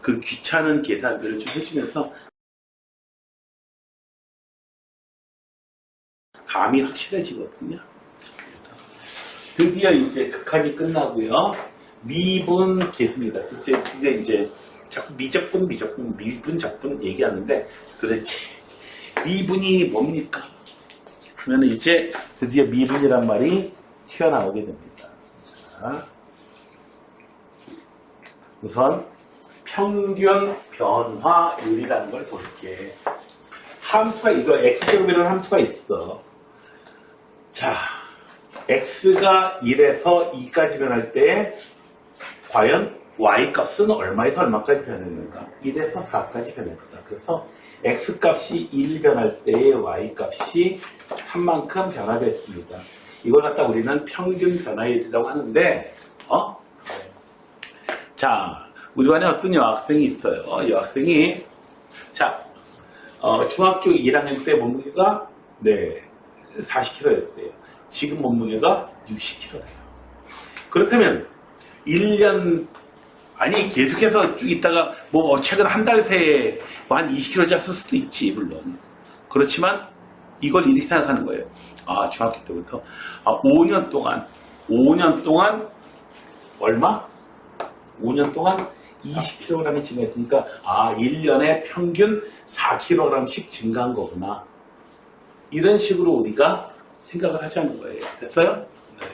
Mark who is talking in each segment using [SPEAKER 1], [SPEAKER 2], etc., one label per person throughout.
[SPEAKER 1] 그 귀찮은 계산들을 좀 해주면서 감이 확실해지거든요. 드디어 이제 극한이 끝나고요. 미분 계수입니다. 이제 자꾸 미적분, 미분, 적분 얘기하는데 도대체 미분이 뭡니까? 그러면 이제 드디어 미분이란 말이 튀어나오게 됩니다. 자, 우선 평균 변화율이라는 걸 볼게. 함수가 이거 x제곱이라는 함수가 있어. 자, x가 1에서 2까지 변할 때 과연 y값은 얼마에서 얼마까지 변했는가? 1에서 4까지 변했다. 그래서 x값이 1 변할 때의 y값이 3만큼 변화됐습니다. 이걸 갖다 우리는 평균 변화율이라고 하는데, 자, 우리 반에 어떤 여학생이 있어요. 여학생이, 자, 중학교 1학년 때 몸무게가, 40kg였대요. 지금 몸무게가 60kg예요. 그렇다면, 1년, 아니, 계속해서 쭉 있다가, 최근 한 달 새에 한 20kg 쪘을 수도 있지, 물론. 그렇지만, 이걸 이렇게 생각하는 거예요. 중학교 때부터. 5년 동안, 얼마? 5년 동안 20kg이 증가했으니까, 1년에 평균 4kg씩 증가한 거구나. 이런 식으로 우리가 생각을 하자는 거예요. 됐어요? 네.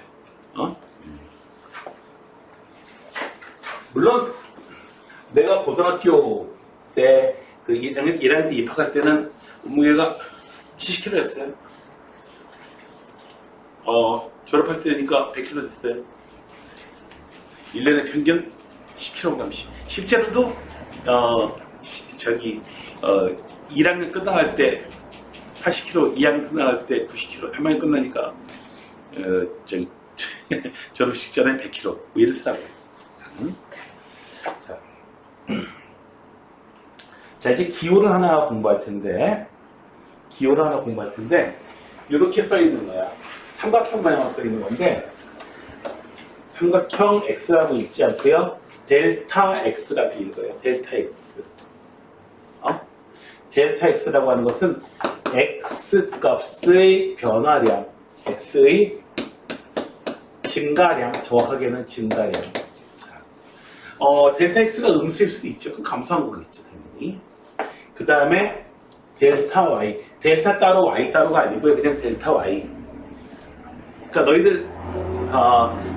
[SPEAKER 1] 물론, 내가 고등학교 때, 1학년 때 입학할 때는 몸무게가 70kg였어요. 졸업할 때 되니까 100kg 됐어요. 1년에 평균 10kg씩. 실제로도, 1학년 끝나갈 때 80kg, 2학년 끝나갈 때 90kg, 3학년 끝나니까, 졸업식 전에 100kg, 이렇더라고요. 자, 이제 기호를 하나 공부할 텐데, 이렇게 써 있는 거야. 삼각형 모양으로 써 있는 건데, 삼각형 x라고 읽지 않고요. 델타 x라고 읽어요. 델타 x. 델타 x라고 하는 것은 x 값의 변화량, x의 증가량, 정확하게는 증가량. 자, 델타 x가 음수일 수도 있죠. 그럼 감소한 거겠죠, 당연히. 그 다음에 델타 y. 델타 따로 y 따로가 아니고요. 그냥 델타 y. 그러니까 너희들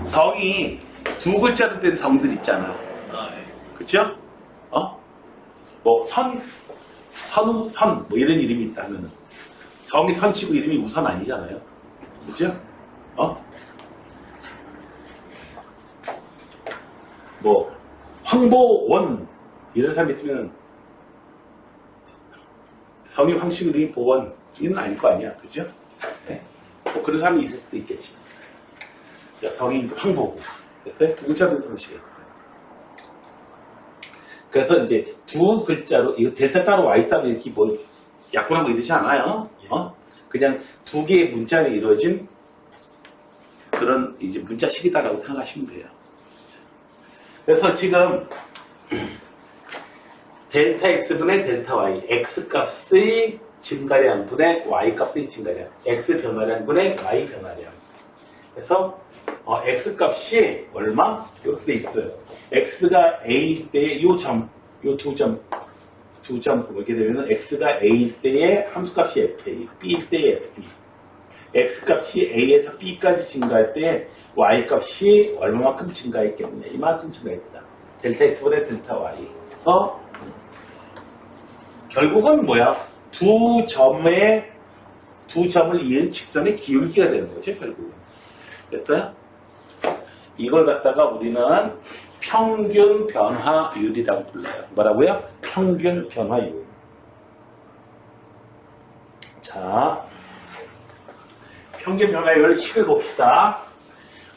[SPEAKER 1] 성이 두 글자로 된 성들 있잖아. 그쵸? 선우, 선, 이런 이름이 있다면 성이 선치고 이름이 우선 아니잖아요. 그죠? 황보원 이런 사람이 있으면 성이 황씨고 이름이 보원 이는 아닐 거 아니야. 그죠? 네? 그런 사람이 있을 수도 있겠지. 성이 황보고 그래서 두 글자 된 성씨였어요. 그래서 이제 두 글자로, 이거 델타 따로 y 따로 이렇게 약분하고 이러지 않아요. 그냥 두 개의 문자로 이루어진 그런 이제 문자식이다라고 생각하시면 돼요. 그래서 지금 델타 x분의 델타 y, x 값의 증가량분의 y 값의 증가량, x 변화량분의 y 변화량. 그래서 x 값이 얼마? 이렇게 돼 있어요. x가 a일 때 요 두 점 보게 되면 x가 a일 때의 함수값이 fa, b일 때의 fb. x 값이 a에서 b까지 증가할 때 y 값이 얼마만큼 증가했겠느냐? 이만큼 증가했다. 델타 x보다 델타 y. 그래서 결국은 뭐야? 두 점을 이은 직선의 기울기가 되는 거죠, 결국은. 됐어요? 이걸 갖다가 우리는 평균 변화율이라고 불러요. 뭐라고요? 평균 변화율. 자, 평균 변화율 식을 봅시다.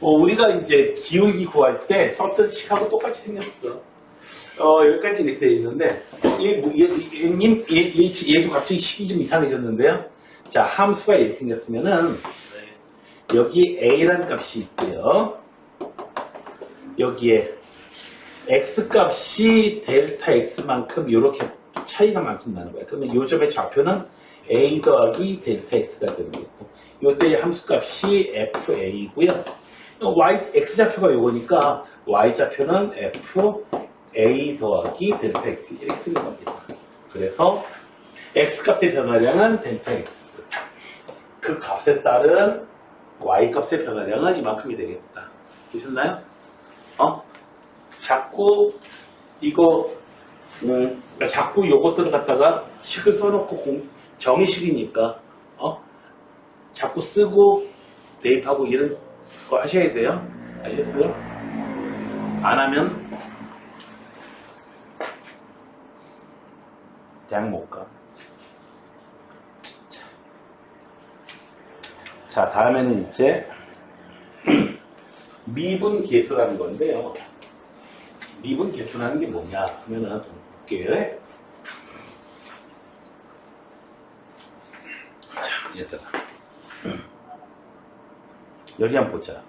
[SPEAKER 1] 우리가 이제 기울기 구할 때 썼던 식하고 똑같이 생겼어. 여기까지 이렇게 되어 있는데, 얘 좀 갑자기 식이 좀 이상해졌는데요. 자, 함수가 이렇게 생겼으면은, 여기 a라는 값이 있고요. 여기에 x값이 델타 x만큼 이렇게 차이가 만큼 나는 거야. 그러면 요 점의 좌표는 a 더하기 델타 x가 되는 거고, 요때의 함수값이 fa고요. x좌표가 요거니까 y좌표는 fa 더하기 델타 x 이렇게 쓰는 겁니다. 그래서 x값의 변화량은 델타 x, 그 값에 따른 y값의 변화량은 이만큼이 되겠다. 보셨나요? 자꾸 이거 자꾸 요것들을 갖다가 식을 써놓고 정의식이니까 자꾸 쓰고 대입하고 이런 거 하셔야 돼요. 아셨어요? 안 하면 그냥 못 가. 자, 다음에는 이제 미분 계수라는 건데요. 미분 계수라는 게 뭐냐 하면은 볼게요. 자, 얘들아. 여기 한번 보자.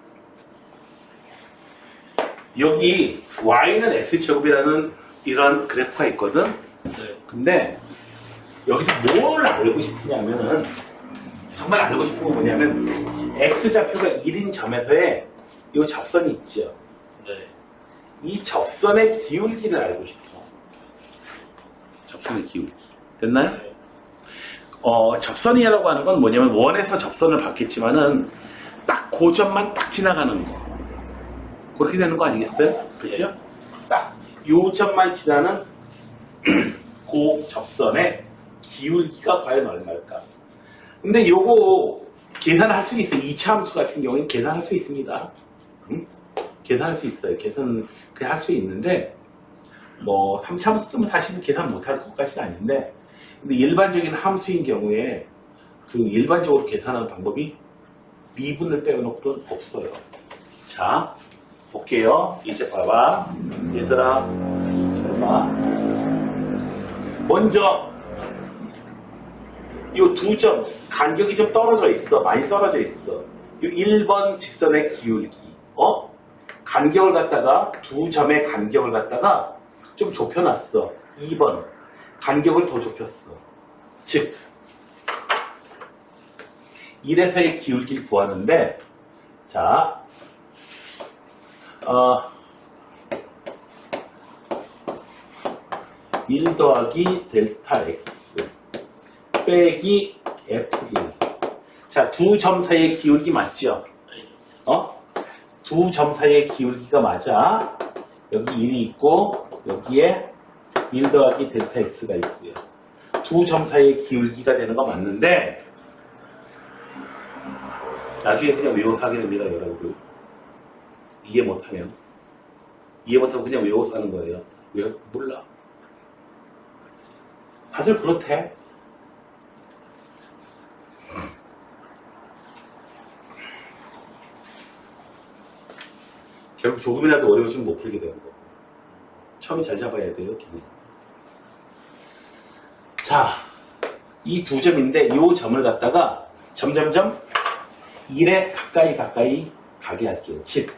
[SPEAKER 1] 여기 y는 x제곱이라는 이런 그래프가 있거든. 근데 여기서 뭘 알고 싶으냐면은, 정말 알고 싶은 건 뭐냐면 x좌표가 1인 점에서의 이 접선이 있죠. 이 접선의 기울기를 알고 싶어. 접선의 기울기. 됐나요? 접선이라고 하는 건 뭐냐면 원에서 접선을 받겠지만은 딱 그 점만 딱 지나가는 거. 그렇게 되는 거 아니겠어요? 그렇죠? 딱 요 점만 지나는 그 접선의 기울기가 과연 얼마일까? 근데 요거 계산할 수 있어요. 2차 함수 같은 경우에는 계산할 수 있습니다. 계산할 수 있어요. 계산 그냥 할 수 있는데, 뭐 3차 함수 뜨면 사실은 계산 못할 것까지는 아닌데, 근데 일반적인 함수인 경우에 그 일반적으로 계산하는 방법이 미분을 빼놓고는 없어요. 자, 볼게요. 이제 봐봐. 얘들아, 잘 봐. 먼저 이 두 점 간격이 좀 떨어져 있어. 많이 떨어져 있어. 이 1번 직선의 기울기. 간격을 갖다가 두 점의 간격을 갖다가 좀 좁혀놨어. 2번 간격을 더 좁혔어. 즉 1에서의 기울기를 구하는데, 자, 1 더하기 델타 x 빼기 f1. 자, 두 점 사이의 기울기 맞죠? 두 점 사이의 기울기가 맞아. 여기 1이 있고 여기에 1 더하기 델타 x가 있고요. 두 점 사이의 기울기가 되는 거 맞는데, 나중에 그냥 외워서 하게 됩니다, 여러분들. 이해 못하면. 이해 못하면 그냥 외워서 하는 거예요. 왜? 몰라. 다들 그렇대. 결국 조금이라도 어려우시면 못 풀게 되는 거고. 처음에 잘 잡아야 돼요, 기분. 자, 이 두 점인데, 이 점을 갖다가 점점점 1에 가까이 가게 할게요. 즉,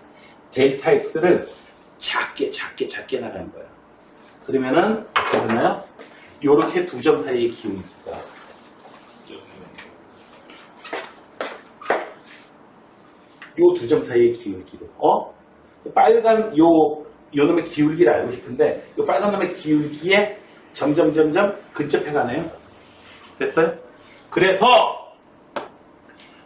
[SPEAKER 1] 델타 x를 작게 나가는 거야. 그러면은, 어떻게 되나요? 요렇게 두 점 사이의 기울기가. 요 두 점 사이의 기울기로. 빨간 요 놈의 기울기를 알고 싶은데, 요 빨간 놈의 기울기에 점점 근접해 가네요. 됐어요? 그래서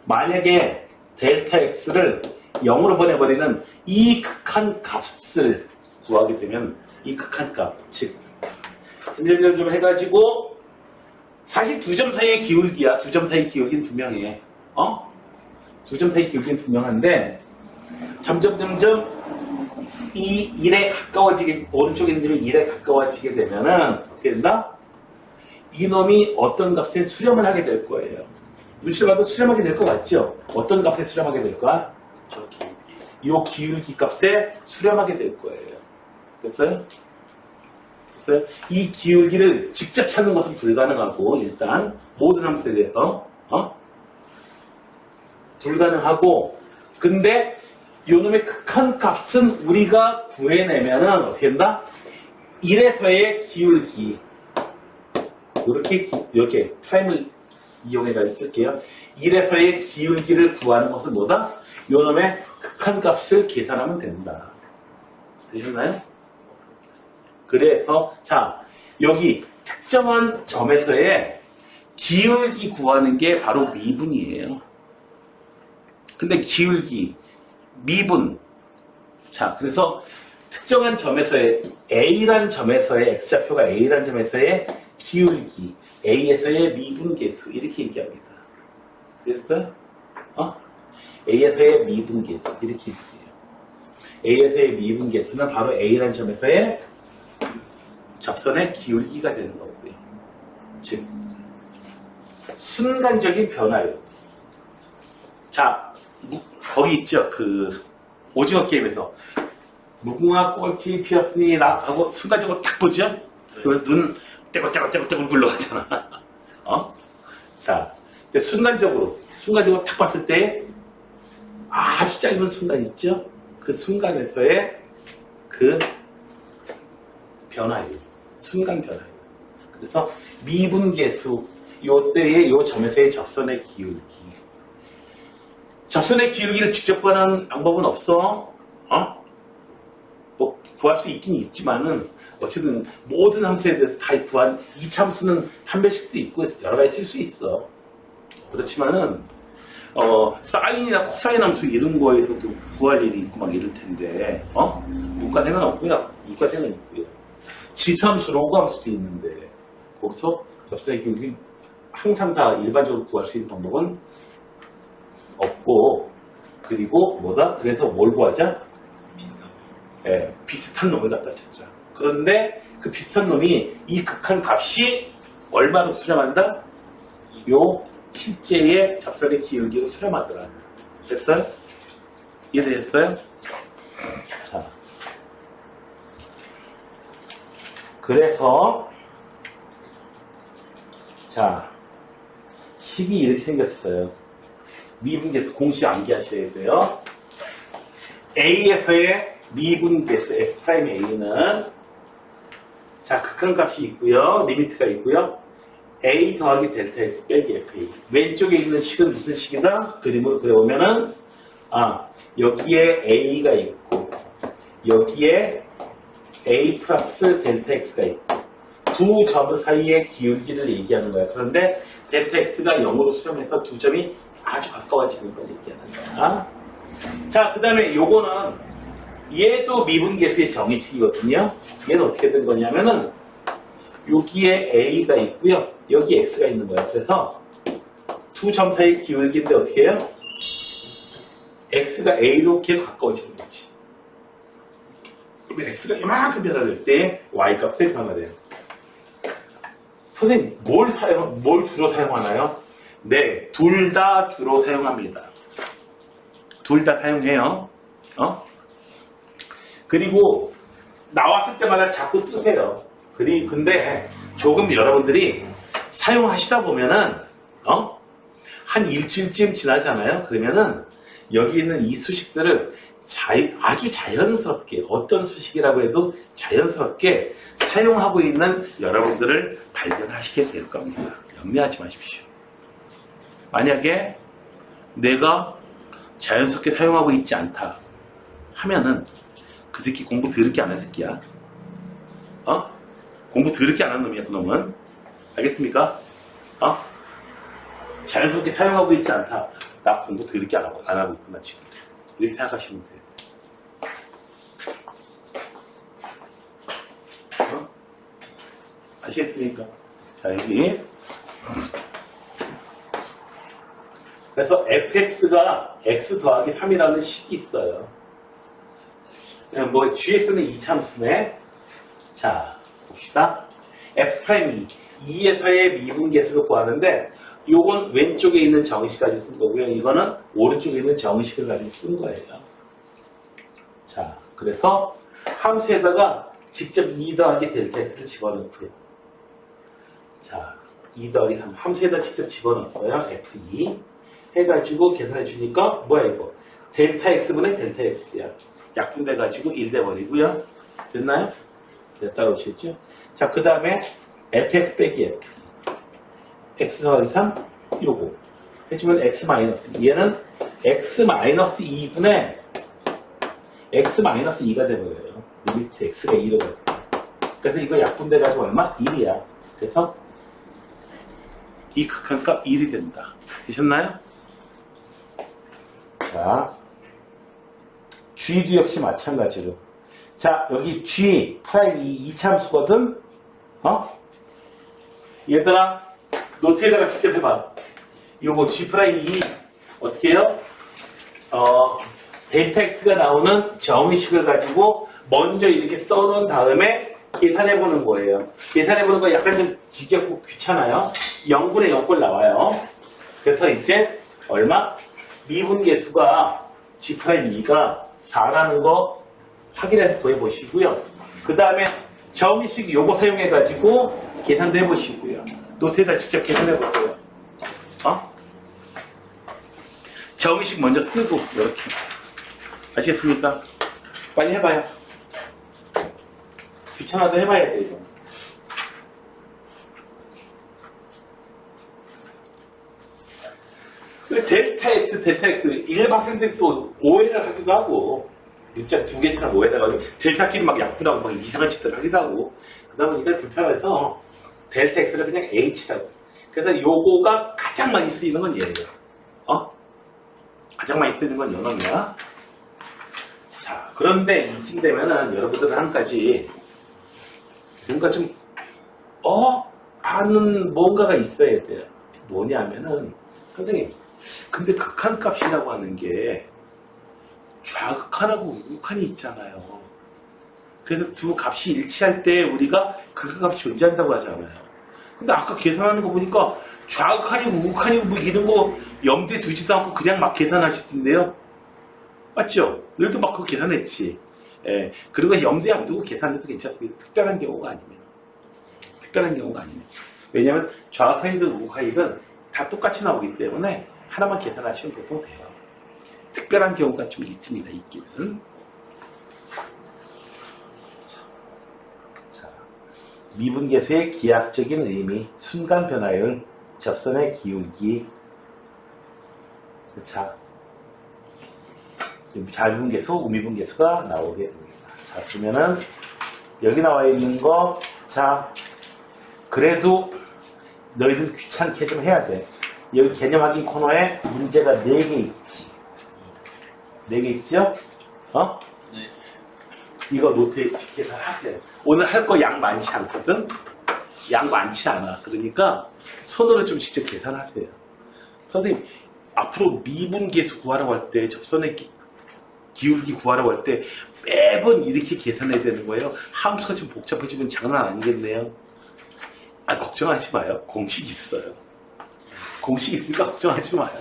[SPEAKER 1] 만약에 델타 x를 0으로 보내버리는 이 극한 값을 구하게 되면, 이 극한 값, 즉 점점 해가지고, 사실 두 점 사이의 기울기야. 두 점 사이의 기울기는 분명해. 두 점 사이의 기울기는 분명한데, 점점 이 1에 가까워지게, 오른쪽에 있는 1에 가까워지게 되면은 어떻게 된다? 이놈이 어떤 값에 수렴을 하게 될 거예요. 눈치를 봐도 수렴하게 될 거 맞죠? 어떤 값에 수렴하게 될까? 저 기울기. 이 기울기 값에 수렴하게 될 거예요. 됐어요? 됐어요? 이 기울기를 직접 찾는 것은 불가능하고, 일단 모든 함수에 대해서 불가능하고, 근데 요놈의 극한값은 우리가 구해내면은 어떻게 된다? 1에서의 기울기 이렇게 타임을 이용해가지고 쓸게요. 1에서의 기울기를 구하는 것은 뭐다? 요놈의 극한값을 계산하면 된다. 되셨나요? 그래서 자 여기 특정한 점에서의 기울기 구하는 게 바로 미분이에요. 근데 기울기, 미분. 자, 그래서 특정한 점에서의 A란 점에서의 X좌표가 A란 점에서의 기울기, A에서의 미분계수 이렇게 얘기합니다. 그랬어요? A에서의 미분계수 이렇게 얘기해요. A에서의 미분계수는 바로 A란 점에서의 접선의 기울기가 되는 거고요. 즉 순간적인 변화요. 자, 거기 있죠. 그 오징어 게임에서 무궁화 꽃이 피었으니 하고 순간적으로 딱 보죠. 그러면 눈 떼굴떼굴 굴러가잖아. 자, 순간적으로 딱 봤을 때 아주 짧은 순간 있죠. 그 순간에서의 그 변화요. 순간 변화요. 그래서 미분계수 요때의 요 점에서의 접선의 기울기. 접선의 기울기를 직접 구하는 방법은 없어. 뭐 구할 수 있긴 있지만은 어쨌든 모든 함수에 대해서 다 구한 이 참수는 한 배씩도 있고 여러 가지 쓸 수 있어. 그렇지만은 사인이나 코사인 함수 이런 거에서도 구할 일이 있고 막 이럴 텐데 문과생은 없고요. 이과생은 있고요. 지수함수, 로그함수도 있는데 거기서 접선의 기울기 항상 다 일반적으로 구할 수 있는 방법은 없고, 그리고 뭐다? 그래서 뭘 구하자? 비슷한 놈을 갖다 찾자. 그런데 그 비슷한 놈이 이 극한 값이 얼마로 수렴한다? 요 실제의 접선의 기울기로 수렴하더라. 됐어요? 이해됐어요? 자, 그래서 자, 식이 이렇게 생겼어요. 미분계수 공식 암기하셔야 돼요. A에서의 미분계수 F'A는 자, 극한값이 있고요. 리미트가 있고요. A 더하기 델타 X 빼기 FA. 왼쪽에 있는 식은 무슨 식이다? 그림으로 그려보면은 여기에 A가 있고 여기에 A 플러스 델타 X가 있고 두 점 사이의 기울기를 얘기하는 거야. 그런데 델타 X가 0으로 수렴해서 두 점이 아주 가까워지는 걸 얘기하는 거야. 자, 그 다음에 요거는 얘도 미분계수의 정의식이거든요. 얘는 어떻게 된 거냐면은 여기에 A가 있고요. 여기 X가 있는 거예요. 그래서 두 점 사이의 기울기인데 어떻게 해요? X가 A로 계속 가까워지는 거지. 그럼 X가 이만큼 변화될 때 Y값의 변화돼요. 선생님, 뭘 주로 사용하나요? 네, 둘 다 주로 사용합니다. 둘 다 사용해요. 그리고 나왔을 때마다 자꾸 쓰세요. 근데 조금 여러분들이 사용하시다 보면은 한 일주일쯤 지나잖아요. 그러면은 여기 있는 이 수식들을 아주 자연스럽게 어떤 수식이라고 해도 자연스럽게 사용하고 있는 여러분들을 발견하시게 될 겁니다. 염려하지 마십시오. 만약에 내가 자연스럽게 사용하고 있지 않다 하면은 그 새끼 공부 더럽게 안 한 새끼야. 공부 더럽게 안 한 놈이야, 그 놈은. 알겠습니까? 자연스럽게 사용하고 있지 않다. 나 공부 더럽게 안 하고 있구나, 지금. 이렇게 생각하시면 돼요. 아시겠습니까? 자, 여기. 그래서 fx가 x 더하기 3이라는 식이 있어요. 뭐 gx는 이참수네. 자, 봅시다. f'2, 2에서의 미분계수를 구하는데 요건 왼쪽에 있는 정의식 가지고 쓴 거고요. 이거는 오른쪽에 있는 정의식을 가지고 쓴 거예요. 자, 그래서 함수에다가 직접 2 더하기 델타 x를 집어넣고요. 자, 2 더하기 3 함수에다 직접 집어넣었어요. f2 해가지고 계산해 주니까 뭐야 이거? 델타 x분의 델타 x야. 약분돼가지고 1 돼버리고요. 됐나요? 네, 따라오시겠죠? 자, 그 다음에 fx 빼기 f. x 더하기 3, 요거. 해주면 x 마이너스. 얘는 x 마이너스 2분의 x 마이너스 2가 돼버려요. 리미트 x가 2로 돼요. 그래서 이거 약분돼가지고 얼마? 1이야. 그래서 이 극한값 1이 된다. 되셨나요? 자, g도 역시 마찬가지로. 자, 여기 g 프라임 이 참수거든. 얘들아, 노트에다가 직접 해봐. 요거 g 프라임 2 어떻게 해요? 델타 x가 나오는 정의식을 가지고 먼저 이렇게 써놓은 다음에 계산해보는 거예요. 계산해보는 거 약간 좀 지겹고 귀찮아요. 0분의 0꼴 나와요. 그래서 이제 얼마? 미분계수가 G'2가 4라는 거 확인해 보시고요. 그 다음에 정의식 요거 사용해가지고 계산도 해보시고요. 노트에다 직접 계산해보세요. 정의식 먼저 쓰고 이렇게. 아시겠습니까? 빨리 해봐요. 귀찮아도 해봐야 돼, 이거. 델타 x, 일반생들이 오해를 하기도 하고, 문자 두 개처럼 오해를 해가지고, 델타끼리 막 약분하고 막 이상한 짓들 하기도 하고, 그러다 보니까 불편해서 델타 x를 그냥 h라고. 그래서 요거가 가장 많이 쓰이는 건 얘예요. 가장 많이 쓰이는 건 요놈이야. 자, 그런데 이쯤 되면은 여러분들은 한 가지, 뭔가 좀, 아는 뭔가가 있어야 돼요. 뭐냐면은, 선생님, 근데 극한값이라고 하는 게 좌극한하고 우극한이 있잖아요. 그래서 두 값이 일치할 때 우리가 극한값이 존재한다고 하잖아요. 근데 아까 계산하는 거 보니까 좌극한이고 우극한이고 뭐 이런 거 염두에 두지도 않고 그냥 막 계산하시던데요. 맞죠? 너희도 막 그거 계산했지. 예. 그리고 염두에 안 두고 계산해도 괜찮습니다. 특별한 경우가 아니면. 왜냐면 좌극한이든 우극한이든 다 똑같이 나오기 때문에 하나만 계산하시면 보통 돼요. 특별한 경우가 좀 있습니다. 있기는. 자, 미분계수의 기하학적인 의미, 순간 변화율, 접선의 기울기. 자, 잘분계수, 우미분계수가 나오게 됩니다. 자, 그러면은 여기 나와 있는 거, 자, 그래도 너희들 귀찮게 좀 해야 돼. 여기 개념 확인 코너에 문제가 4개 있지. 4개 있죠?
[SPEAKER 2] 네.
[SPEAKER 1] 이거 노트에 계산하세요. 오늘 할 거 양 많지 않거든? 양 많지 않아. 그러니까 손으로 좀 직접 계산하세요. 선생님, 앞으로 미분계수 구하라고 할 때, 접선의 기울기 구하라고 할 때 매번 이렇게 계산해야 되는 거예요. 함수가 좀 복잡해지면 장난 아니겠네요. 걱정하지 마요. 공식 있어요. 공식 있으니까 걱정하지 마요.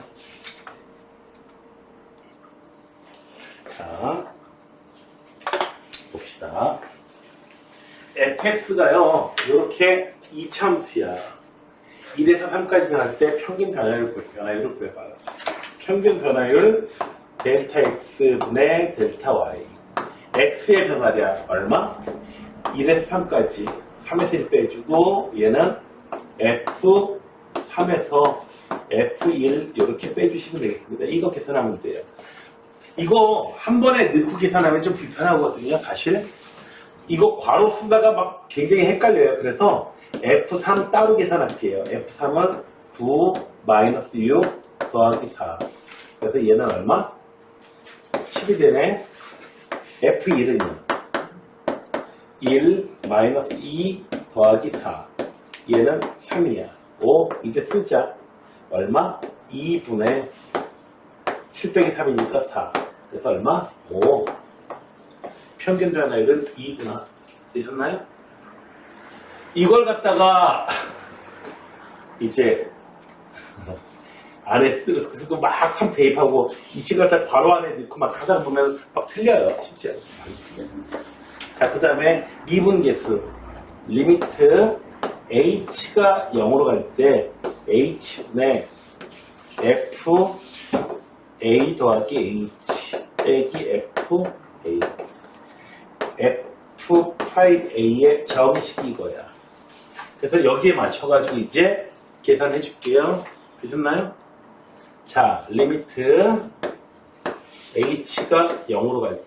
[SPEAKER 1] 자, 봅시다. fx가요, 이렇게 이참수야. 1에서 3까지 변할 때 평균 변화율을 구해봐요. 평균 변화율 델타 x분의 델타 y. x의 변화량 얼마? 1에서 3까지. 3에서 1 빼주고, 얘는 f3에서 f1 이렇게 빼주시면 되겠습니다. 이거 계산하면 돼요. 이거 한 번에 넣고 계산하면 좀 불편하거든요. 사실 이거 괄호 쓰다가 막 굉장히 헷갈려요. 그래서 f3 따로 계산할게요. f3은 9 마이너스 6 더하기 4. 그래서 얘는 얼마? 10이 되네. f1은요 1 마이너스 2 더하기 4. 얘는 3이야. 5 이제 쓰자. 얼마? 2분의 7 빼기 3이니까 4. 그래서 얼마? 5. 평균 변화율은 2구나. 되셨나요? 이걸 갖다가 이제 안에 쓰고 막 3 대입하고 이 식을 갖다 괄호 안에 넣고 막 하다 보면 막 틀려요. 진짜. 자, 그 다음에 미분계수. 리미트 h가 0으로 갈 때 h분의 f A 더하기 H 빼기 FA F'A의 정식이 이거야. 그래서 여기에 맞춰가지고 이제 계산해 줄게요. 되셨나요? 자, 리미트 H가 0으로 갈 때.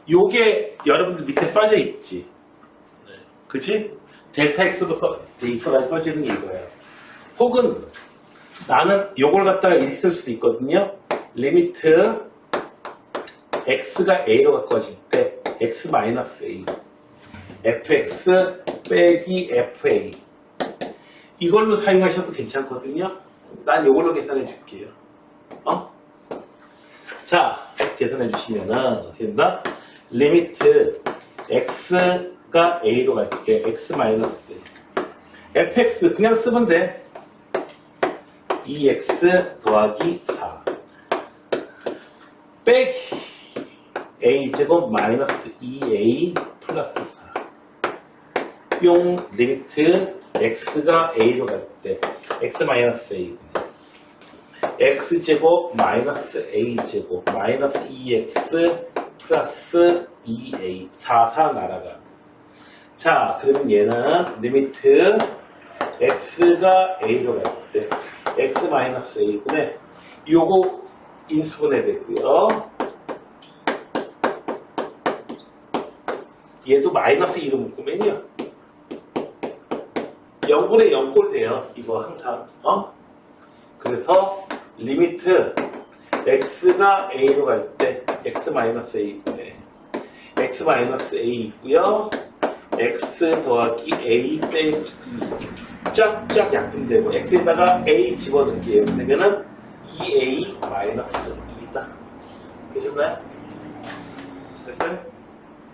[SPEAKER 1] 요게 여러분들 밑에 써져 있지. 그치? 델타 X로 돼 있어가지고 써지는 게 이거예요. 혹은 나는 요걸 갖다가 이렇게 쓸 수도 있거든요. 리미트 X가 A로 바꿔질 때 X 마이너스 A fx 빼기 fa 이걸로 사용하셔도 괜찮거든요. 난 이걸로 계산해 줄게요. 자, 계산해 주시면은 어떻게 된다? 리미트 x가 a로 갈 때 x 마이너스 fx 그냥 쓰면 돼. 2x 더하기 4 빼기 a제곱 마이너스 2a 플러스 4 뿅 리미트 x가 a로 갈 때 x 마이너스 a x제곱 마이너스 a제곱 마이너스 2x 플러스 2a 4 날아가. 자, 그러면 얘는 리미트 x가 a로 갈 때 x 마이너스 a분의 요거 인수분해 되고요. 얘도 마이너스 2로 묶으면요 0분의 0꼴 돼요. 이거 항상. 그래서 리미트 x가 a로 갈 때 x 마이너스 a 분의 x 마이너스 a 있고요. x 더하기 a 빼기 2 쫙쫙 약분되고 x에다가 a 집어넣을게요. 그러면은 2a 마이너스 2다. 되셨나요? 됐어요?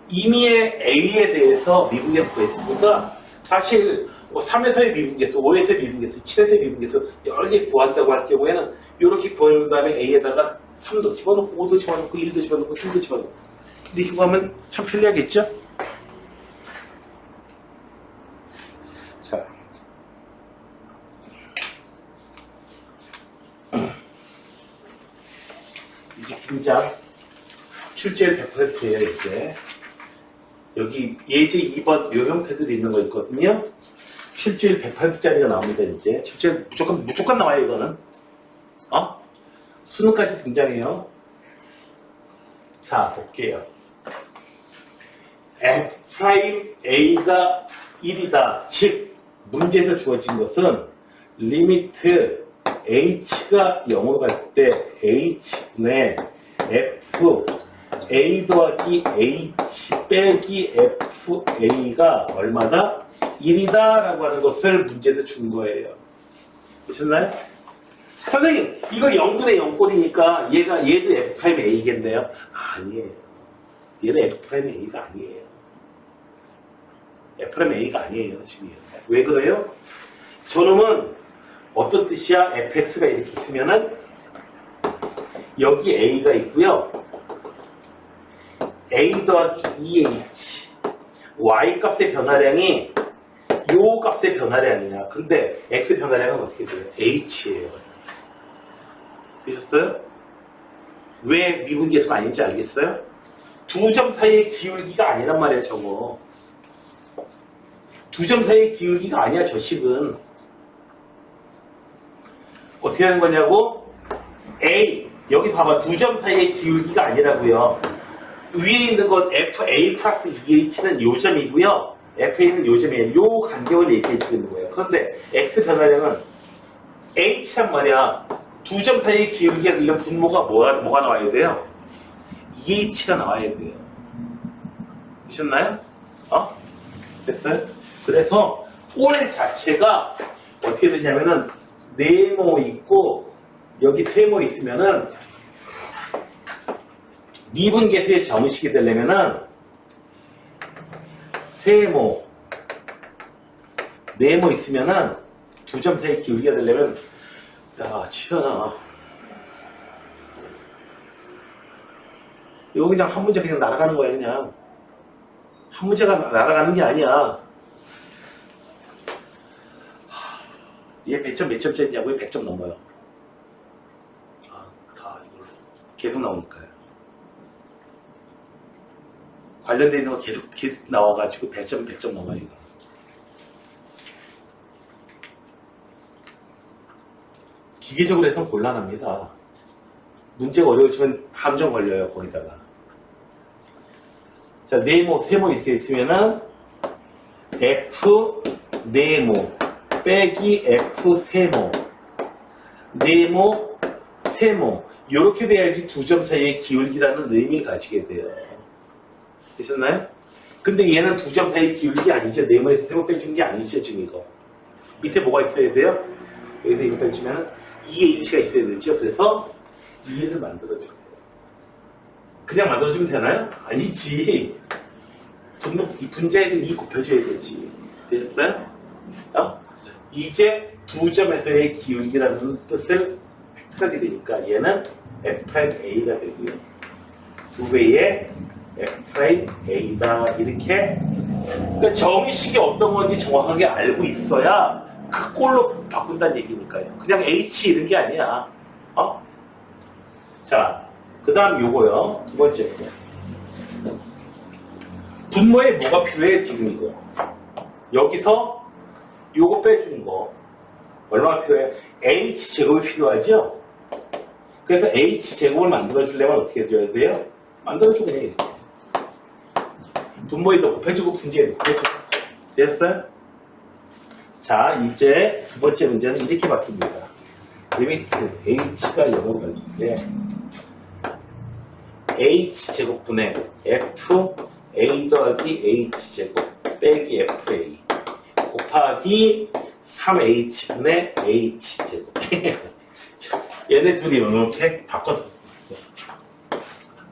[SPEAKER 1] 이미의 a에 대해서 미분계 구했으니까 사실 3에서의 미분계수, 5에서의 미분계수, 7에서의 미분계수 여러 개 구한다고 할 경우에는 이렇게 구한 다음에 a에다가 3도 집어넣고 5도 집어넣고 1도 집어넣고 7도 집어넣고 이렇게 구하면 참 편리하겠죠? 자, 이제 긴장 출제율 100%예요. 이제 여기 예제 2번 요 형태들이 있는 거 있거든요. 출제율 100%짜리가 나옵니다. 이제 출제율 무조건 나와요. 이거는 수능까지 등장해요. 자, 볼게요. F'A가 1이다. 즉 문제에서 주어진 것은 리미트 H가 0으로 갈 때 H분의 F A 더하기 H 빼기 FA가 얼마다? 1이다 라고 하는 것을 문제에서 준 거예요. 보셨나요? 선생님, 이거 0분의 0꼴이니까 얘도 F'A겠네요. 아니에요. 얘는 F'A가 아니에요. F'A가 아니에요, 지금. 왜 그래요? 저놈은 어떤 뜻이야? fx가 이렇게 있으면은 여기 a가 있고요. a 더하기 2h y 값의 변화량이 요 값의 변화량이야. 근데 x 변화량은 어떻게 돼요? h예요. 보셨어요? 왜 미분계수가 아닌지 알겠어요? 두 점 사이의 기울기가 아니란 말이에요. 저거 두 점 사이의 기울기가 아니야. 저 식은 어떻게 하는 거냐고? A 여기 봐봐. 두 점 사이의 기울기가 아니라고요. 위에 있는 건 FA 플러스 2H는 요점이고요. FA는 요점이에요. 요 간격을 얘기해 주고 있는 거예요. 그런데 X 변화량은 H란 말이야. 두 점 사이의 기울기가 되려면 분모가 뭐가 나와야 돼요? 2H가 나와야 돼요. 보셨나요? 됐어요? 그래서 꼴 자체가 어떻게 되냐면은 네모 있고 여기 세모 있으면은 미분계수의 정식이 되려면은 세모 네모 있으면은 두 점 사이 기울기가 되려면 야 치현아 이거 그냥 한 문제 그냥 날아가는 거야. 그냥 한 문제가 날아가는 게 아니야. 얘 100점 몇 점짜리냐고요? 100점 넘어요. 다 이걸 계속 나오니까요. 관련되어 있는 거 계속 나와가지고 100점 넘어요, 이거. 기계적으로 해서 곤란합니다. 문제가 어려워지면 함정 걸려요, 거기다가. 자, 네모, 세모 이렇게 있으면은 F 네모 빼기 F 세모. 네모, 세모. 이렇게 돼야지 두 점 사이의 기울기라는 의미를 가지게 돼요. 되셨나요? 근데 얘는 두 점 사이의 기울기 아니죠. 네모에서 세모 빼준 게 아니죠, 지금 이거. 밑에 뭐가 있어야 돼요? 여기서 이거 빼주면은 2h가 있어야 되죠. 그래서 2를 만들어주세요. 그냥 만들어주면 되나요? 아니지. 이 분자에서 2 곱해줘야 되지. 되셨어요? 이제 두 점에서의 기울기라는 뜻을 획득하게 되니까 얘는 F'A가 되고요. 두 배의 F'A다. 이렇게. 그러니까 정의식이 어떤 건지 정확하게 알고 있어야 그 꼴로 바꾼다는 얘기니까요. 그냥 H 이런 게 아니야. 자, 그 다음 요거요. 두 번째 거. 분모에 뭐가 필요해, 지금 이거. 여기서 요거 빼주는 거. 얼마나 필요해? H제곱이 필요하죠? 그래서 H제곱을 만들어주려면 어떻게 해줘야 돼요? 만들어줘, 그냥 이렇게. 분모에도 곱해주고 분지에도 곱해주고. 됐어요? 자, 이제 두 번째 문제는 이렇게 바뀝니다. 리미트 H가 0으로 갈 때 H제곱분의 F A 더하기 H제곱 빼기 FA 곱하기 3H분의 H제곱. 얘네 둘이 이렇게 바꿔서.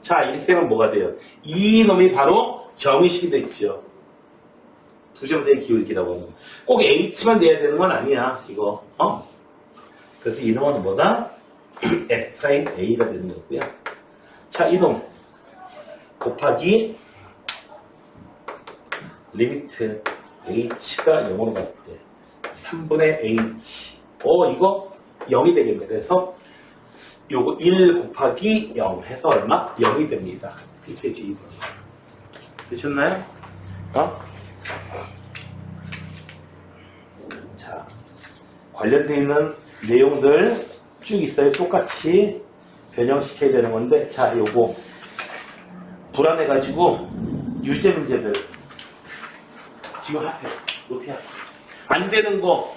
[SPEAKER 1] 자, 이렇게 되면 뭐가 돼요? 이 놈이 바로 정의식이 됐죠. 두 점 사이의 기울기라고 하는 거. 꼭 H만 내야 되는 건 아니야, 이거. 그래서 이놈은 뭐다? F'A가 되는 거고요. 자, 이놈 곱하기 리미트 H가 0으로 갈 때 3분의 H. 이거 0이 되겠네. 그래서 요거 1 곱하기 0 해서 얼마? 0이 됩니다. 이렇게지, 이거. 되셨나요? 자, 관련되어 있는 내용들 쭉 있어요. 똑같이 변형시켜야 되는 건데, 자, 요거 불안해가지고 유제 문제들 지금 하세요. 어떻게 하세요? 안 되는 거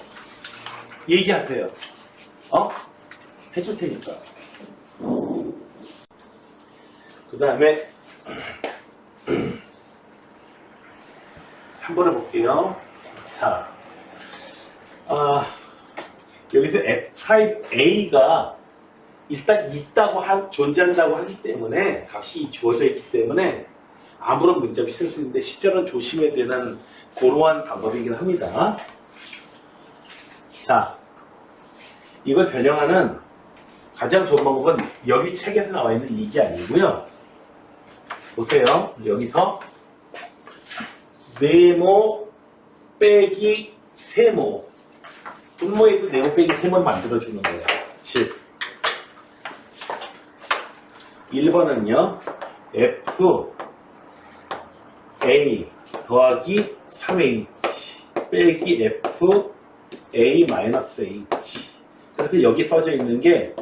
[SPEAKER 1] 얘기하세요. 해줄 테니까. 그 다음에 3번을 볼게요. 자, 여기서 F'A가 일단 있다고 존재한다고 하기 때문에 값이 주어져 있기 때문에 아무런 문제 없이 쓸 수 있는데 실제로는 조심해야 되는 고루한 방법이긴 합니다. 자, 이걸 변형하는 가장 좋은 방법은 여기 책에서 나와 있는 이게 아니고요. 보세요. 여기서 네모 빼기 세모. 분모에도 네모 빼기 세모를 만들어주는 거예요. 즉 1번은요. F A 더하기 3H 빼기 F A 마이너스 H. 그래서 여기 써져 있는 게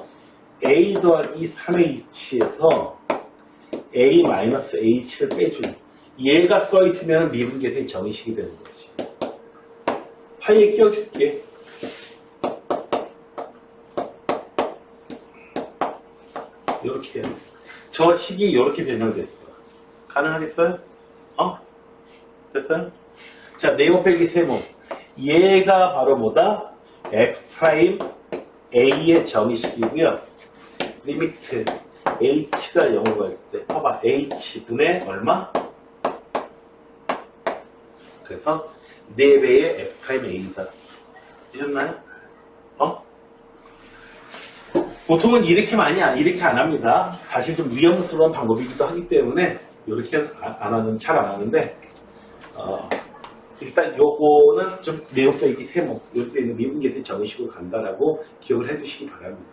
[SPEAKER 1] A 더하기 3H에서 A 마이너스 H를 빼준. 얘가 써 있으면 미분계수의 정의식이 되는 거지. 사이에 끼워줄게. 이렇게. 저 식이 이렇게 변형됐어. 가능하겠어요? 됐어요? 자, 네모 빼기 세모. 얘가 바로 뭐다? F'A의 정의식이고요. 리미트 H가 0으로 갈 때 봐봐. H분의 얼마? 그래서 4배의 F'A다. 되셨나요? 보통은 이렇게 이렇게 안 합니다. 사실 좀 위험스러운 방법이기도 하기 때문에 이렇게 잘 안 하는데 일단 요거는 좀 네모 빼기 세모 이렇게 있는 미분계수의 정의식으로 간다라고 기억을 해두시기 바랍니다.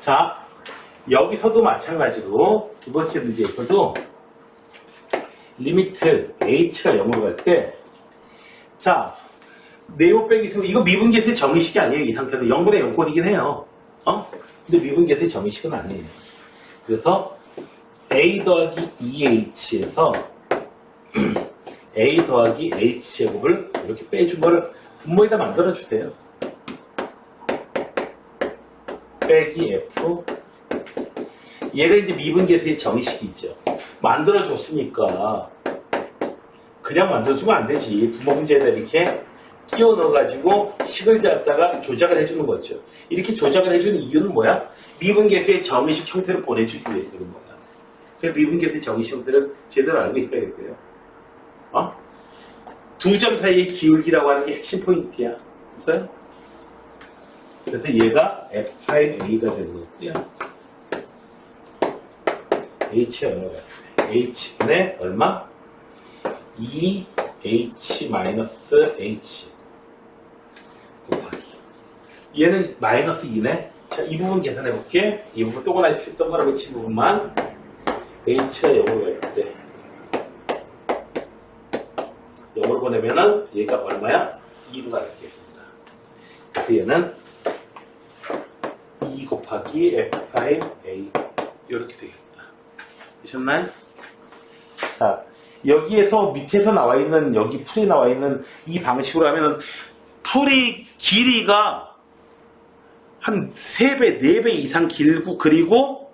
[SPEAKER 1] 자, 여기서도 마찬가지로 두 번째 문제에서도 리미트 h가 0으로 갈 때, 자, 네모 빼기 세모, 이거 미분계수의 정의식이 아니에요. 이 상태로 0분의 0꼴이긴 해요. 근데 미분계수의 정의식은 아니에요. 그래서 a 더하기 2h에서 a 더하기 h제곱을 이렇게 빼준 거를 분모에다 만들어주세요. 빼기 f. 얘가 이제 미분계수의 정의식이 있죠. 만들어줬으니까 그냥 만들어주면 안 되지. 분모 문제에다 이렇게 끼워 넣어가지고 식을 잡다가 조작을 해주는 거죠. 이렇게 조작을 해주는 이유는 뭐야? 미분계수의 정의식 형태로 보내주기 위해 그런 거야. 그래서 미분계수의 정의식 형태를 제대로 알고 있어야겠고요. 두 점 사이의 기울기라고 하는 게 핵심 포인트야. 됐어요? 그래서 얘가 F'A가 되는 거고요. H의 얼마가 H분의 얼마? 2H 마이너스 H 곱하기. 얘는 마이너스 2네. 자, 이 부분 계산해 볼게. 이 부분 동그라미 친 부분만 H가 0으로 갈 때 0으로 보내면은 얘가 얼마야? 2로 가겠습니다. 그래서 얘는 2 곱하기 F'A 이렇게 되겠습니다. 되셨나요? 자, 여기에서 밑에서 나와 있는, 여기 풀이 나와 있는 이 방식으로 하면은 풀이 길이가 한 3배, 4배 이상 길고, 그리고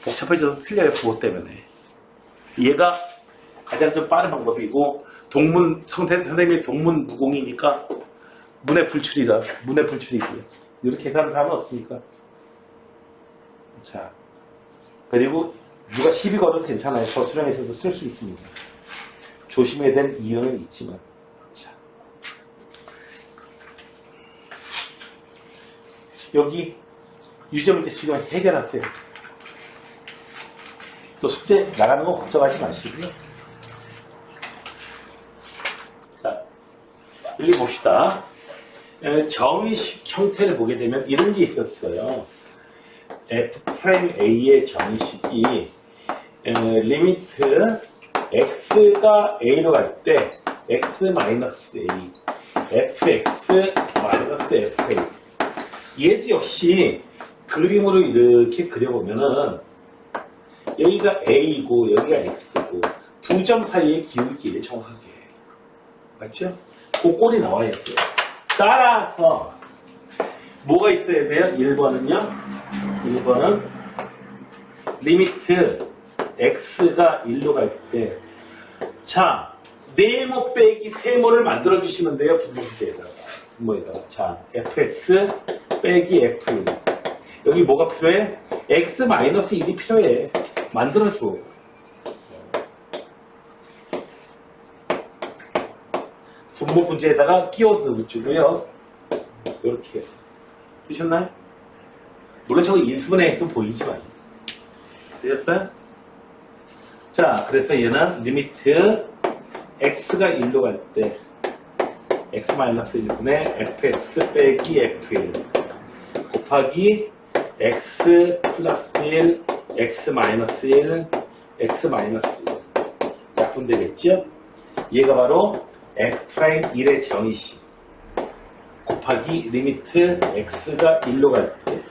[SPEAKER 1] 복잡해져서 틀려요. 그것 때문에. 얘가 가장 좀 빠른 방법이고, 선생님이 동문 무공이니까 문해 불출이고요. 이렇게 계산을 하면 없으니까. 자, 그리고 누가 시비 걸어도 괜찮아요. 저수량에서도 쓸 수 있습니다. 조심해야 될 이유는 있지만. 자, 여기 유제문제 지금 해결하세요. 또 숙제 나가는 거 걱정하지 마시고요. 자, 여기 봅시다. 정의식 형태를 보게 되면 이런 게 있었어요. F'A의 정의식이 리미트 x가 a로 갈 때 x 마이너스 a, fx 마이너스 fa. 얘도 역시 그림으로 이렇게 그려보면은 여기가 a이고 여기가 x고 두 점 사이의 기울기를 정확하게 맞죠? 그 꼴이 나와야 돼요. 따라서 뭐가 있어야 돼요? 1번은 리미트 x가 1로 갈 때, 자, 네모 빼기 세모를 만들어 주시면 돼요. 분모에다가. 자, fx 빼기 f1. 여기 뭐가 필요해? x 마이너스 1이 필요해. 만들어 줘. 분모 문제에다가 끼워 넣어주고요. 이렇게. 되셨나요? 물론 저거 인수분해 좀 보이지만. 되셨어요? 자, 그래서 얘는 리미트 x가 1로 갈 때 x-1분의 fx 빼기 f1 곱하기 x 플러스 1, x-1, x-1 약분되겠죠? 얘가 바로 f'1의 정의식 곱하기 리미트 x가 1로 갈 때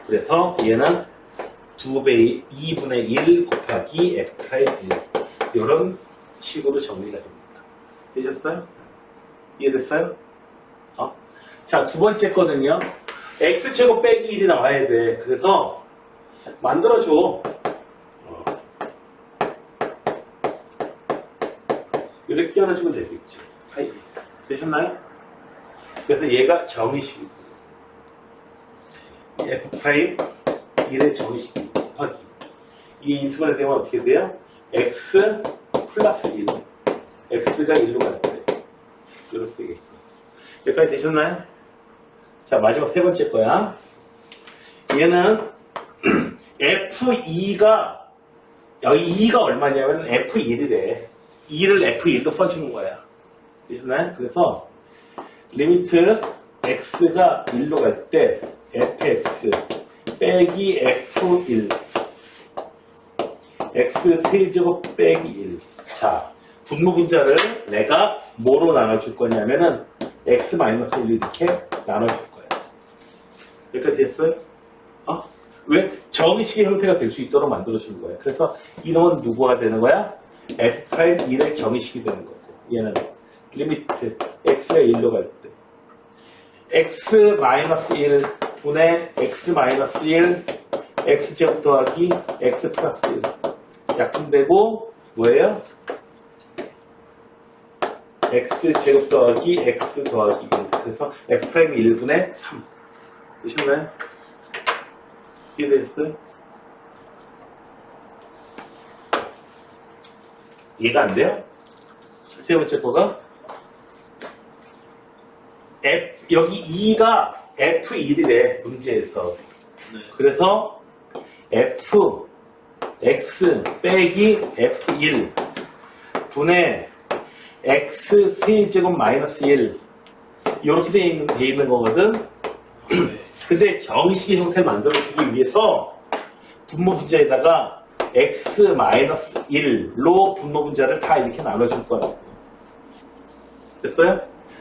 [SPEAKER 1] 그래서 얘는 2배 2분의 1 곱하기 f'1 이런 식으로 정리가 됩니다. 되셨어요? 이해됐어요? 자, 두 번째 거는요. x제곱 빼기 1이 나와야 돼. 그래서 만들어줘. 이렇게 끼워주면 되겠죠. 사이에. 되셨나요? 그래서 얘가 정의식이고 f'1의 정의식이 곱하기 이 인수가 되면 어떻게 돼요? x 플러스 1 x가 1로 갈 때 이렇게 되겠고 여기까지 되셨나요? 자, 마지막 세 번째 거야. 얘는 f2가 여기 2가 얼마냐면 f1이래. 2를 f1로 써주는 거야. 되셨나요? 그래서 리미트 x가 1로 갈 때 fx 빼기 f1 x 세제곱 빼기 1. 자, 분모 분자를 내가 뭐로 나눠줄 거냐면은 x-1 이렇게 나눠줄 거야. 여기까지 됐어요? 왜? 정의식의 형태가 될 수 있도록 만들어주는 거야. 그래서 이놈은 누구가 되는 거야? f'1의 정의식이 되는 거고, 얘는 리미트 x가 1로 갈 때 x-1 분의 x-1 x제곱 더하기 x 플러스 1 약분되고 뭐예요? x제곱 더하기 x 더하기 1. 그래서 f'1분의 3 되셨나요? 이해됐어요? 이해가 안 돼요? 세 번째 거가 여기 2가 f1이래 문제에서. 그래서 f x 빼기 f1 분의 x 세제곱 마이너스 1 이렇게 돼 있는 거거든. 근데 정의식의 형태를 만들어주기 위해서 분모 분자에다가 x-1로 분모 분자를 다 이렇게 나눠줄 거라고. 됐어요?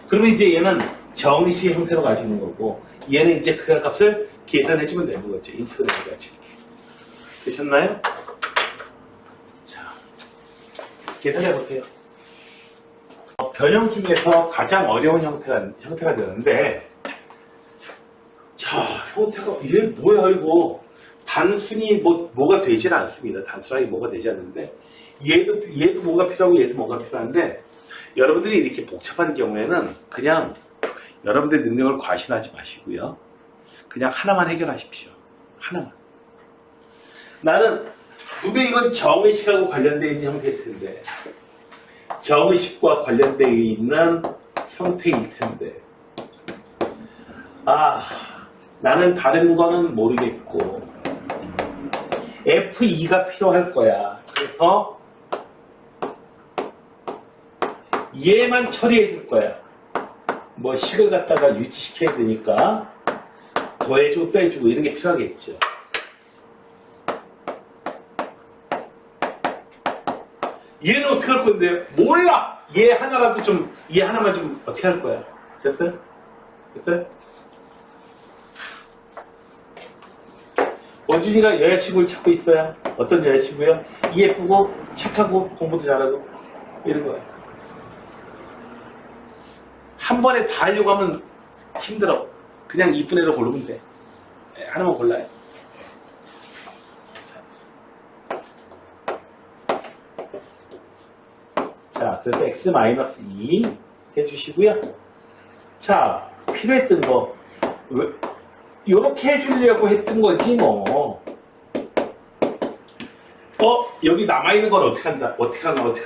[SPEAKER 1] 그러면 이제 얘는 정의식의 형태로 가지는 거고, 얘는 이제 그 값을 계산해주면 되는 거죠. 인수를 해가지고. 되셨나요? 자, 계산해볼게요. 변형 중에서 가장 어려운 형태가 되는데, 자, 형태가, 얘 뭐야, 이거. 단순히 뭐가 되질 않습니다. 단순하게 뭐가 되지 않는데, 얘도 뭐가 필요하고 얘도 뭐가 필요한데, 여러분들이 이렇게 복잡한 경우에는 그냥 여러분들의 능력을 과신하지 마시고요. 그냥 하나만 해결하십시오. 하나만. 나는 분명히 이건 정의식하고 관련되어 있는 형태일 텐데, 정의식과 관련되어 있는 형태일 텐데, 나는 다른 거는 모르겠고 F2가 필요할 거야. 그래서 얘만 처리해 줄 거야. 뭐 식을 갖다가 유지시켜야 되니까 더해주고 빼주고 이런 게 필요하겠죠. 얘는 어떻게 할 건데요? 몰라! 얘 하나만 좀 어떻게 할 거야? 됐어요? 됐어요? 원준이가 여자친구를 찾고 있어요. 어떤 여자친구요? 예쁘고 착하고 공부도 잘하고 이런 거예요. 한 번에 다 하려고 하면 힘들어. 그냥 이쁜 애로 고르면 돼. 하나만 골라요. 자, 그래서 x-2 해주시고요. 자, 필요했던 거 요렇게 해주려고 했던 거지 뭐. 여기 남아있는 건 어떻게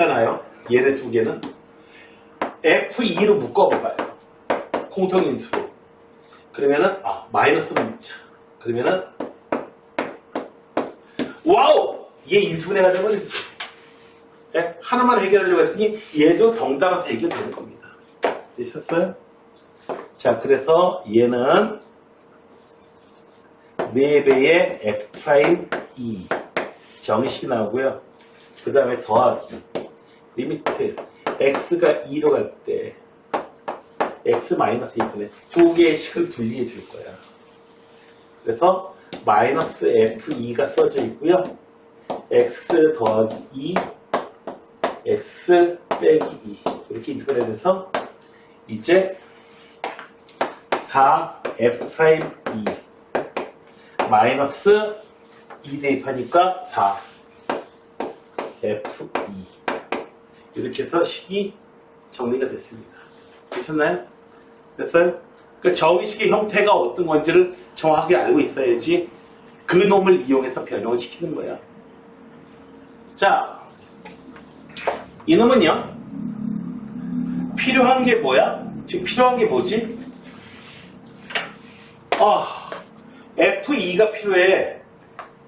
[SPEAKER 1] 하나요? 얘네 두 개는 F2로 묶어봐요. 공통인수로. 그러면은 마이너스 문자. 그러면은 와우! 얘 인수분해가 되버리지. 네? 하나만 해결하려고 했더니 얘도 덩달아서 해결되는 겁니다. 되셨어요? 자, 그래서 얘는 4배의 F'2 정의식이 나오고요. 그 다음에 더하기 리미트 x가 2로 갈 때 x-2분의 두 개의 식을 분리해 줄 거야. 그래서 마이너스 F2가 써져 있고요. x 더하기 2 x 빼기 2 이렇게 인수분해 돼서 이제 4F'2 마이너스 2 대입하니까 4F2 이렇게 해서 식이 정리가 됐습니다. 되셨나요? 됐어요? 그러니까 정의식의 형태가 어떤 건지를 정확하게 알고 있어야지 그 놈을 이용해서 변형을 시키는 거야. 자, 이놈은요 필요한 게 뭐야? 지금 필요한 게 뭐지? F2가 필요해.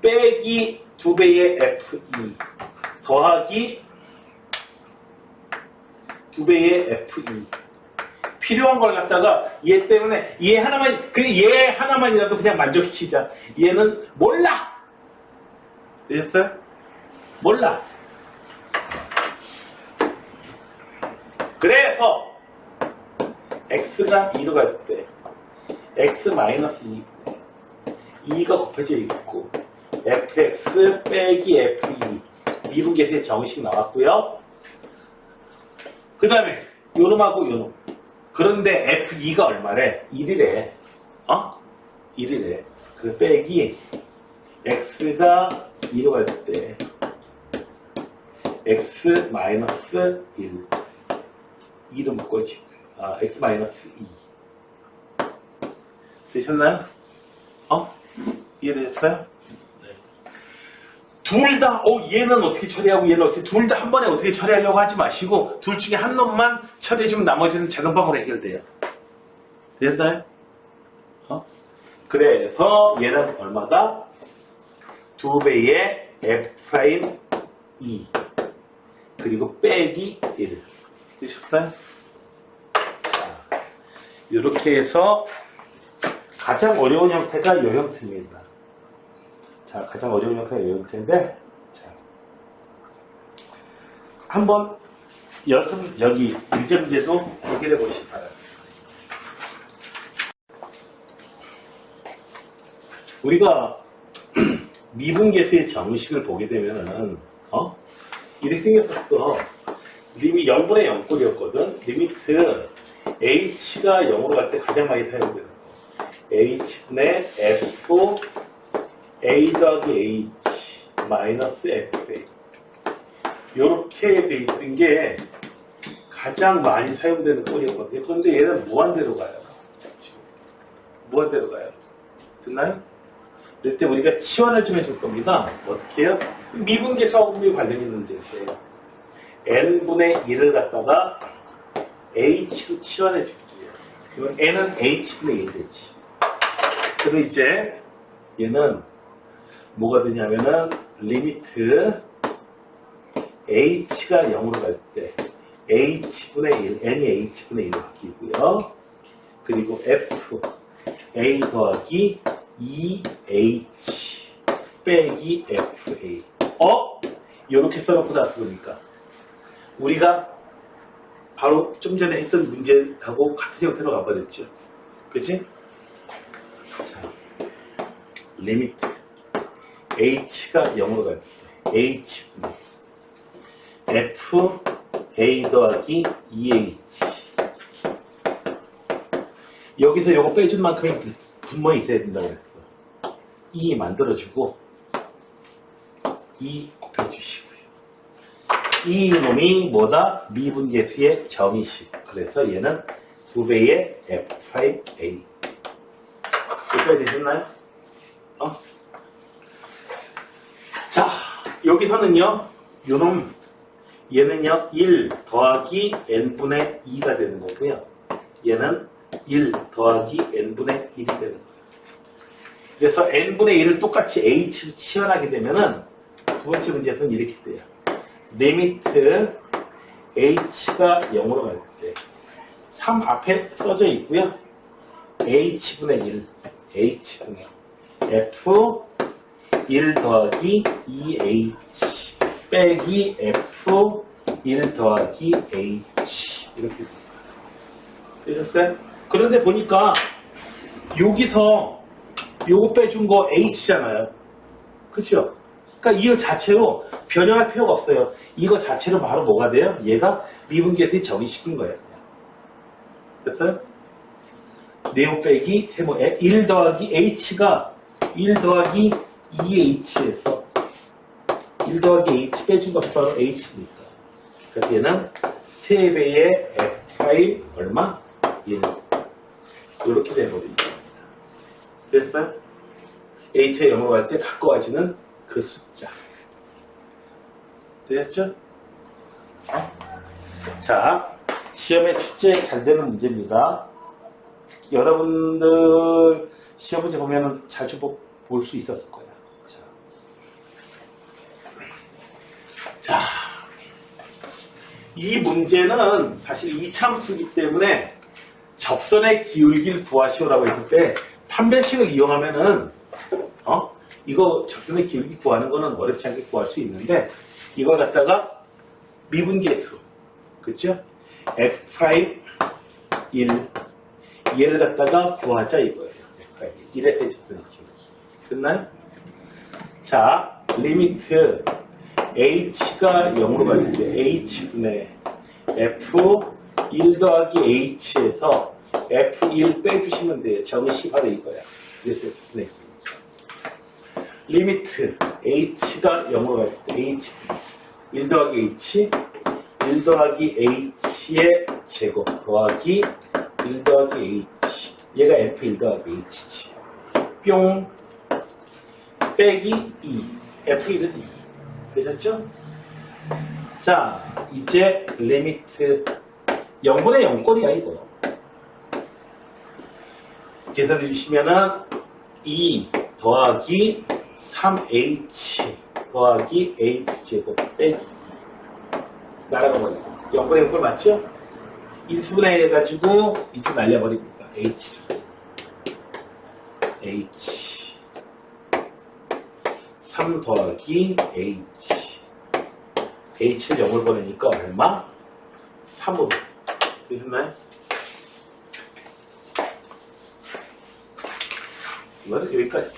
[SPEAKER 1] 빼기 2배의 F2 더하기 2배의 F2 필요한 걸 갖다가 얘 때문에 얘 하나만, 그래 얘 하나만이라도 그냥 만족시키자. 얘는 몰라. 됐어요? 몰라. 그래서 x가 2로 갈 때 x-2분의 2가 곱해져 있고 fx 빼기 f2 미분계수의 정식 나왔고요. 그 다음에 요놈하고 요놈. 그런데 f2가 얼마래? 1이래. 1이래. 그 빼기 x가 2로 갈 때 x-1 2로 묶어지. x-2 되셨나요? 이해되셨어요? 네. 둘 다, 얘는 어떻게 처리하고 얘는 어떻게, 둘 다 한 번에 어떻게 처리하려고 하지 마시고, 둘 중에 한 놈만 처리해주면 나머지는 자동방으로 해결돼요. 됐나요? 그래서 얘는 얼마다? 2배의 f'2 그리고 빼기 1 되셨어요? 자, 이렇게 해서 가장 어려운 형태가 이 형태입니다. 자, 가장 어려운 형태가 이 형태인데, 자, 한번 여기 문제도 해결해 보시기 바랍니다. 우리가 미분계수의 정식을 보게 되면은, 이렇게 생겼었어. 리밋 0분의 0꼴이었거든. 리미트 h가 0으로 갈 때 가장 많이 사용되는 거. h분의 f a 더하기 h 마이너스 fa 요렇게 돼 있던 게 가장 많이 사용되는 꼴이었거든요. 그런데 얘는 무한대로 가요. 무한대로 가요. 됐나요? 이럴 때 우리가 치환을 좀 해줄 겁니다. 어떻게 해요? 미분계수하고 관련 있는 문제인데 n분의 1을 갖다가 h로 치환해 줄게요. 이건 n은 h분의 1 되지. 그리고 이제 얘는 뭐가 되냐면은 리미트 h가 0으로 갈 때 h분의 1, n이 h분의 1로 바뀌고요. 그리고 f a 더하기 2h 빼기 fa 이렇게 써놓고 나서보니까 우리가 바로 좀 전에 했던 문제하고 같은 형태로 가버렸죠. 그치? 자, 리미트 h가 0으로 갈 때 h분의 f a 더하기 2h 여기서 요거 빼준 만큼의 분모에 있어야 된다고 그랬어. 2 만들어주고 2 곱해주시고요. 이 놈이 뭐다? 미분계수의 정의식. 그래서 얘는 2배의 f'(a) 여기까지 되셨나요? 자, 여기서는요 요놈 얘는요 1 더하기 n분의 2가 되는 거고요. 얘는 1 더하기 n분의 1이 되는 거예요. 그래서 n분의 1을 똑같이 h로 치환하게 되면은 두 번째 문제에서는 이렇게 돼요. 리미트 h가 0으로 갈 때 3 앞에 써져 있고요. h분의 1 h분의 f 1 더하기 2h 빼기 f 1 더하기 h 이렇게 됩니다. 되셨어요? 그런데 보니까 여기서 요거 빼준 거 h잖아요. 그쵸? 그러니까 이거 자체로 변형할 필요가 없어요. 이거 자체로 바로 뭐가 돼요? 얘가 미분계수에 정의시킨 거예요. 됐어요? 네모 빼기 세모 1 더하기 h가 1 더하기 2h에서 1 더하기 h 빼준 것이 바로 h니까. 그래서 얘는 3배의 f' 얼마? 1. 이렇게 돼버립니다. 됐어요? h에 0으로 갈 때 가까워지는 그 숫자. 되셨죠? 자, 시험에 출제 잘 되는 문제입니다. 여러분들 시험 문제 보면 자주 볼 수 있었을 거예요. 자, 이 문제는 사실 이참수이기 때문에 접선의 기울기를 구하시오라고 했을 때 판별식을 이용하면은 이거 접선의 기울기 구하는 거는 어렵지 않게 구할 수 있는데 이걸 갖다가 미분계수 그쵸? F'1 얘를 갖다가 구하자 이거예요. F'1 1에서의 접선의 기울기 됐나요? 자 리미트 h가 0으로 갈 때 h분의 f1 더하기 h에서 f1 빼주시면 돼요. 정시 바로 이거야. 이래서 접선의 기울기 리미트 h가 0으로 갈 때 h 1 더하기 h 1 더하기 h의 제곱 더하기 1 더하기 h 얘가 f1 더하기 h지 뿅 빼기 2 f1은 2 되셨죠? 자 이제 리미트 0분의 0꼴이야 이거 계산해 주시면은 2 더하기 3h 더하기 h제곱 빼기 날아가 버리고 0분의 0꼴 맞죠? 인수분해 해가지고 이제 날려버립니다. h 3 더하기 h h를 0을 보내니까 얼마? 3으로 되셨나요? 이거는 여기까지